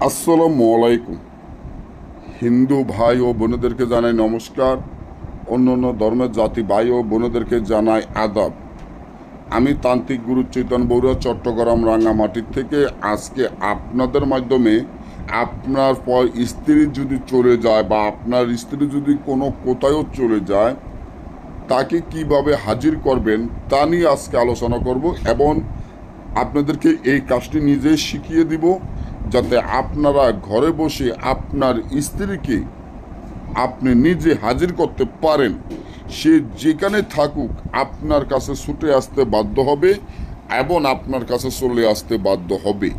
আসসালামু আলাইকুম। হিন্দু ভাই ও বোনেদেরকে জানাই নমস্কার। অন্য অন্য ধর্মের জাতি ভাই ও বোনেদেরকে জানাই আদাব। আমি তান্ত্রিক গুরু চৈতন্য বড়ুয়া, চট্টগ্রাম রাঙ্গামাটির থেকে আজকে আপনাদের মাধ্যমে আপনার পর স্ত্রী যদি চলে যায় বা আপনার স্ত্রী যদি কোনো কোথাও চলে যায়, তাকে কিভাবে হাজির করবেন তা নিয়ে আজকে আলোচনা করব এবং আপনাদেরকে এই কাজটি নিজেই শিখিয়ে দিব, যাতে আপনারা ঘরে বসে আপনার স্ত্রীকে আপনি নিজে হাজির করতে পারেন। সে যেখানে থাকুক আপনার কাছে ছুটে আসতে বাধ্য হবে এবং আপনার কাছে চলে আসতে বাধ্য হবে।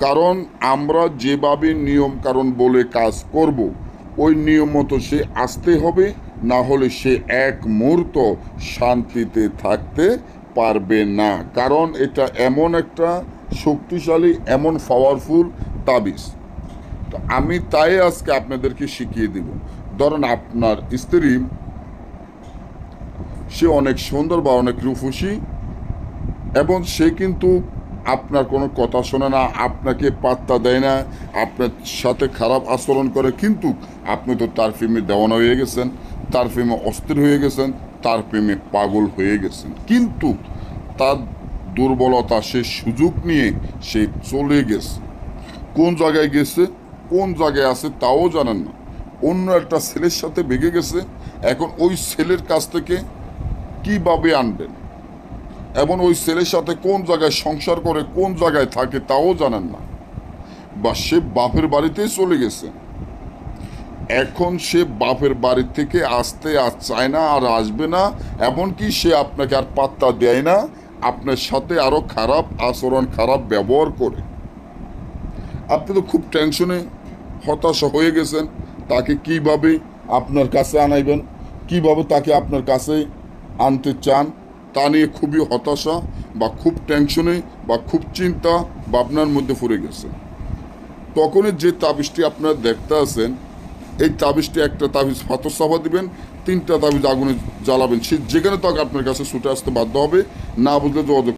কারণ আমরা যেভাবে নিয়ম কারণ বলে কাজ করব, ওই নিয়ম মতো সে আসতে হবে, না হলে সে এক মুহূর্ত শান্তিতে থাকতে পারবে না। কারণ এটা এমন একটা শক্তিশালী, এমন পাওয়ারফুল তাবিজ। তো আমি তাই আজকে আপনাদেরকে শিখিয়ে দিব। ধরুন আপনার স্ত্রী, সে অনেক সুন্দর বা অনেক রূপসী এবং সে কিন্তু আপনার কোনো কথা শোনে না, আপনাকে পাত্তা দেয় না, আপনার সাথে খারাপ আচরণ করে, কিন্তু আপনি তো তার প্রেমে দেওয়ানা হয়ে গেছেন, তার প্রেমে অস্থির হয়ে গেছেন, তার প্রেমে পাগল হয়ে গেছেন। কিন্তু তার দুর্বলতা, সে সুযোগ নিয়ে সে চলে গেছে। কোন জায়গায় গেছে, কোন জায়গায় আছে তাও জানেন না। অন্য একটা ছেলের সাথে ভেগে গেছে। এখন ওই ছেলের কাছ থেকে কিভাবে আনবেন এবং ওই ছেলের সাথে কোন জায়গায় সংসার করে, কোন জায়গায় থাকে তাও জানেন না। বা সে বাপের বাড়িতেই চলে গেছে। এখন সে বাপের বাড়ি থেকে আসতে আর চায় না, আর আসবে না। এমনকি সে আপনাকে আর পাত্তা দেয় না, আপনার সাথে আরো খারাপ আচরণ, খারাপ ব্যবহার করে। আপনি তো খুব টেনশনে, হতাশা হয়ে গেছেন। তাকে কিভাবে আপনার কাছে আনাইবেন, কিভাবে তাকে আপনার কাছে আনতে চান, তা নিয়ে খুবই হতাশা বা খুব টেনশনে বা খুব চিন্তা ভাবনার মধ্যে পড়ে গেছে। তখনই যে তাবিজটি আপনারা দেখতে আছেন, এই তাবিজটি একটা তাবিজ পাথর চাপা দিবেন, 3টা তাবিজ আগুনে জ্বালাবেন। সে যেখানে তাকে আপনার কাছে ছুটে আসতে বাধ্য হবে। না বুঝলে যোগাযোগ